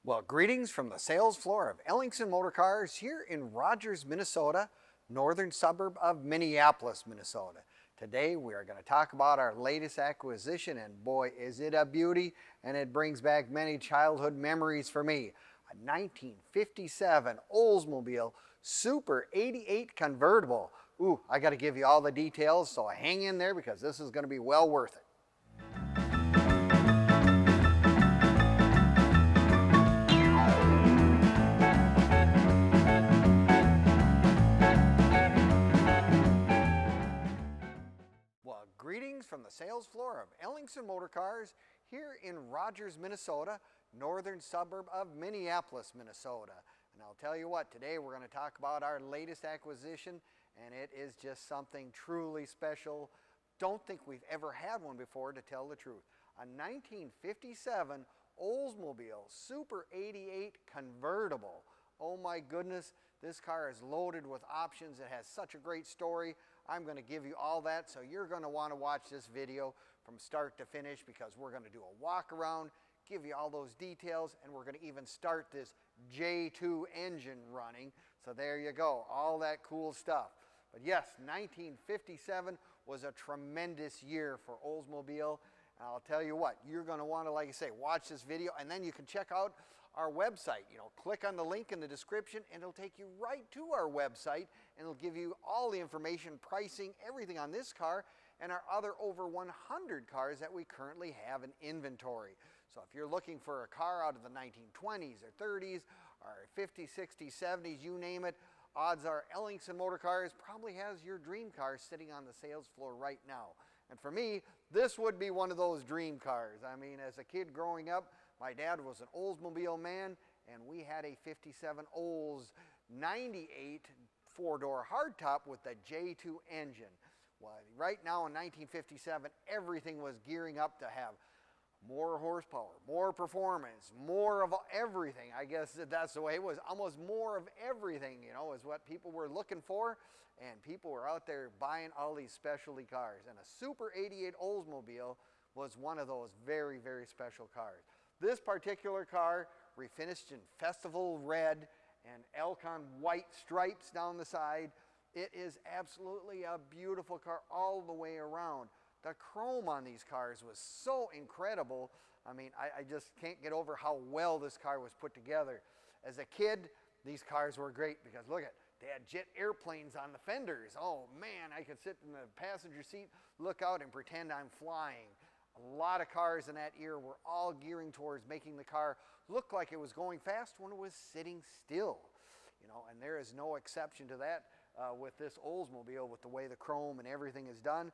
Well, greetings from the sales floor of Ellingson Motor Cars here in Rogers, Minnesota, northern suburb of Minneapolis, Minnesota. Today we are going to talk about our latest acquisition, and boy is it a beauty, and it brings back many childhood memories for me. A 1957 Oldsmobile Super 88 Convertible. Ooh, I got to give you all the details, so hang in there because this is going to be well worth it. Greetings from the sales floor of Ellingson Motor Cars here in Rogers, Minnesota, northern suburb of Minneapolis, Minnesota. And I'll tell you what, today we're going to talk about our latest acquisition, and it is just something truly special. Don't think we've ever had one before, to tell the truth. A 1957 Oldsmobile Super 88 Convertible. Oh my goodness, this car is loaded with options. It has such a great story. I'm going to give you all that, so you're going to want to watch this video from start to finish because we're going to do a walk around, give you all those details, and we're going to even start this J-2 engine running. So there you go, all that cool stuff. But yes, 1957 was a tremendous year for Oldsmobile. And I'll tell you what, you're going to want to, like I say, watch this video, and then you can check out our website. You know, click on the link in the description and it'll take you right to our website, and it'll give you all the information, pricing, everything on this car and our other over 100 cars that we currently have in inventory. So if you're looking for a car out of the 1920s or 30s or 50s, 60s, 70s, you name it, odds are Ellingson Motor Cars probably has your dream car sitting on the sales floor right now. And for me, this would be one of those dream cars. I mean, as a kid growing up, my dad was an Oldsmobile man, and we had a 57 Olds 98 four-door hardtop with the J2 engine. Well, right now in 1957, everything was gearing up to have more horsepower, more performance, more of everything. I guess that's the way it was. Almost more of everything, you know, is what people were looking for, and people were out there buying all these specialty cars. And a Super 88 Oldsmobile was one of those very, very special cars. This particular car, refinished in Festival Red and Alcan White stripes down the side. It is absolutely a beautiful car all the way around. The chrome on these cars was so incredible. I mean, I just can't get over how well this car was put together. As a kid, these cars were great because look at, they had jet airplanes on the fenders. Oh man, I could sit in the passenger seat, look out and pretend I'm flying. A lot of cars in that era were all gearing towards making the car look like it was going fast when it was sitting still. You know, and there is no exception to that with this Oldsmobile, with the way the chrome and everything is done.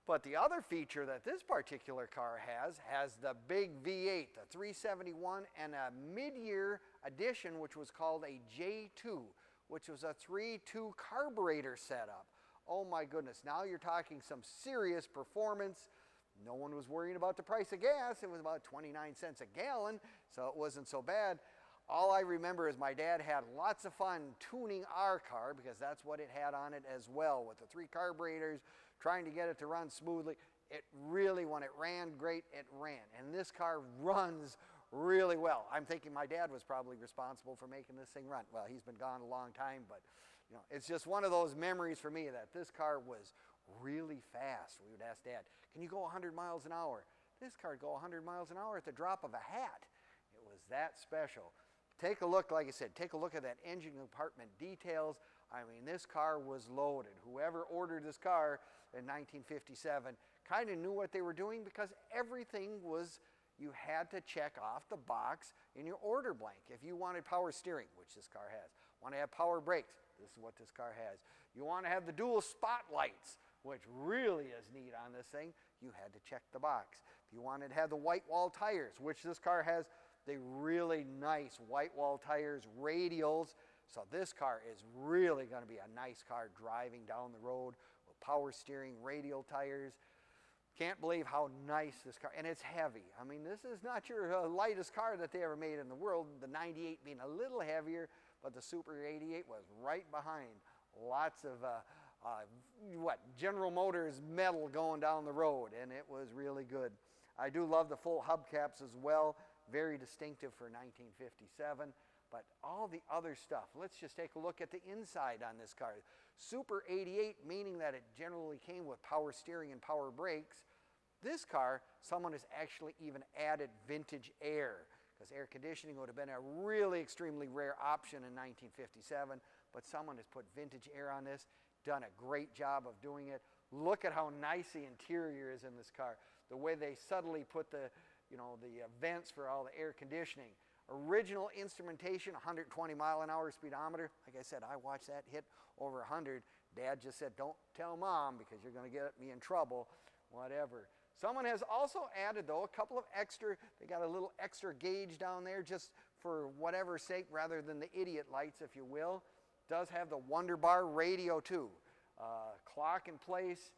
But the other feature that this particular car has the big V8, the 371, and a mid-year addition which was called a J2, which was a 3.2 carburetor setup. Oh my goodness, now you're talking some serious performance. No one was worrying about the price of gas. It was about 29 cents a gallon, so it wasn't so bad. All I remember is my dad had lots of fun tuning our car because that's what it had on it as well, with the 3 carburetors, trying to get it to run smoothly. It really, when it ran great, it ran. And this car runs really well. I'm thinking my dad was probably responsible for making this thing run. Well, he's been gone a long time, but you know, it's just one of those memories for me that this car was really fast. We would ask Dad, can you go 100 miles an hour? This car would go 100 miles an hour at the drop of a hat. It was that special. Take a look, like I said, take a look at that engine compartment details. I mean, this car was loaded. Whoever ordered this car in 1957 kind of knew what they were doing because everything was, you had to check off the box in your order blank. If you wanted power steering, which this car has, want to have power brakes, this is what this car has. You want to have the dual spotlights, which really is neat on this thing, you had to check the box. If you wanted to have the white wall tires, which this car has, the really nice white wall tires, radials. So this car is really going to be a nice car driving down the road with power steering, radial tires. Can't believe how nice this car, and it's heavy. I mean, this is not your lightest car that they ever made in the world, the 98 being a little heavier, but the Super 88 was right behind. Lots of General Motors metal going down the road, and it was really good. I do love the full hubcaps as well. very distinctive for 1957. But all the other stuff, let's just take a look at the inside on this car. Super 88, meaning that it generally came with power steering and power brakes. This car, someone has actually even added vintage air, because air conditioning would have been a really extremely rare option in 1957, but someone has put vintage air on this, done a great job of doing it. Look at how nice the interior is in this car. The way they subtly put the vents for all the air conditioning. Original instrumentation, 120 mile an hour speedometer. Like I said, I watched that hit over 100. Dad just said, don't tell Mom because you're going to get me in trouble, whatever. Someone has also added, though, a couple of extra, they got a little extra gauge down there just for whatever sake, rather than the idiot lights, if you will. Does have the Wonderbar radio, too. Clock in place,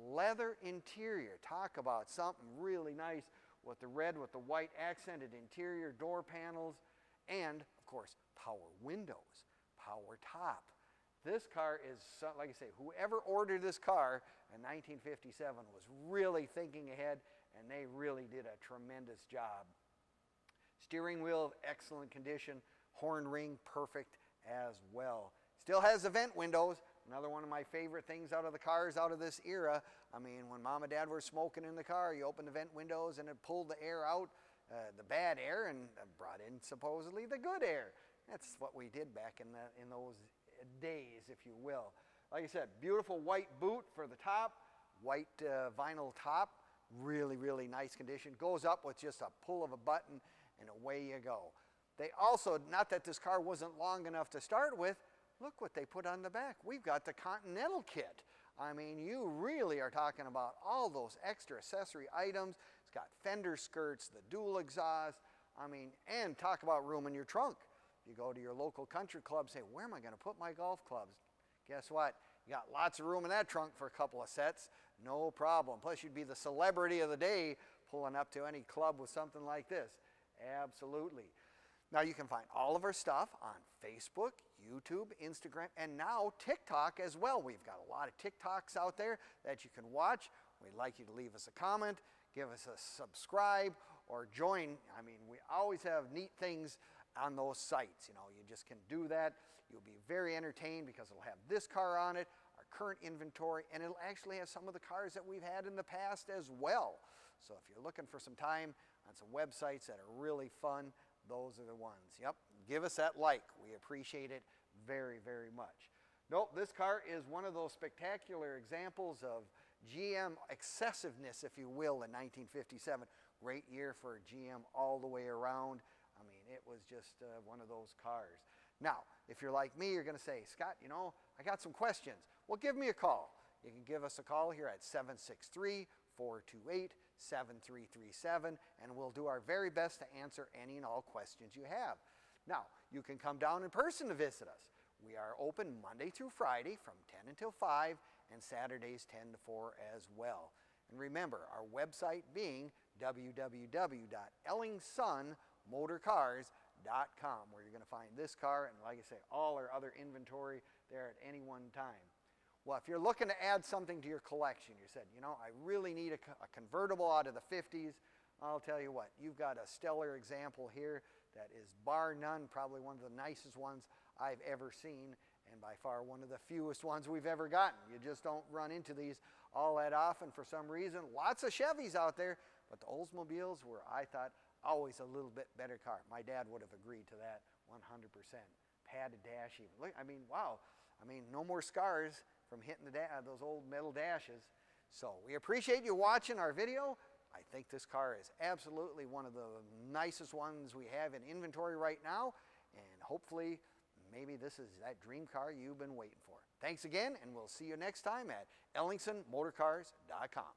leather interior. Talk about something really nice with the red with the white accented interior, door panels, and, of course, power windows, power top. This car is, like I say, whoever ordered this car in 1957 was really thinking ahead, and they really did a tremendous job. Steering wheel, excellent condition. Horn ring, perfect as well. Still has the vent windows. Another one of my favorite things out of the cars out of this era. I mean, when Mom and Dad were smoking in the car, you open the vent windows and it pulled the air out, the bad air, and brought in supposedly the good air. That's what we did back in those days, if you will. Like I said, beautiful white boot for the top, white vinyl top, really, really nice condition. Goes up with just a pull of a button and away you go. They also, not that this car wasn't long enough to start with, look what they put on the back. We've got the Continental Kit. I mean, you really are talking about all those extra accessory items. It's got fender skirts, the dual exhaust. I mean, and talk about room in your trunk. You go to your local country club, say, where am I going to put my golf clubs? Guess what? You got lots of room in that trunk for a couple of sets. No problem. Plus, you'd be the celebrity of the day pulling up to any club with something like this. Absolutely. Now, you can find all of our stuff on Facebook, YouTube, Instagram, and now TikTok as well. We've got a lot of TikToks out there that you can watch. We'd like you to leave us a comment, give us a subscribe, or join. I mean, we always have neat things on those sites. You know, you just can do that. You'll be very entertained because it'll have this car on it, our current inventory, and it'll actually have some of the cars that we've had in the past as well. So if you're looking for some time on some websites that are really fun, those are the ones. Yep, give us that like. We appreciate it very, very much. Nope, this car is one of those spectacular examples of GM excessiveness, if you will, in 1957. Great year for GM all the way around. I mean, it was just one of those cars. Now, if you're like me, you're going to say, Scott, you know, I got some questions. Well, give me a call. You can give us a call here at 763-428-7337, and we'll do our very best to answer any and all questions you have. Now, you can come down in person to visit us. We are open Monday through Friday from 10 until 5, and Saturdays 10 to 4 as well. And remember, our website being www.ellingsonmotorcars.com, where you're going to find this car and, like I say, all our other inventory there at any one time. Well, if you're looking to add something to your collection, you said, you know, I really need a convertible out of the 50s, I'll tell you what, you've got a stellar example here that is bar none, probably one of the nicest ones I've ever seen, and by far one of the fewest ones we've ever gotten. You just don't run into these all that often for some reason. Lots of Chevys out there, but the Oldsmobiles were, I thought, always a little bit better car. My dad would have agreed to that 100%. Padded dash even. Look, I mean, wow. I mean, no more scars from hitting those old metal dashes. So we appreciate you watching our video. I think this car is absolutely one of the nicest ones we have in inventory right now, and hopefully maybe this is that dream car you've been waiting for. Thanks again, and we'll see you next time at ellingsonmotorcars.com.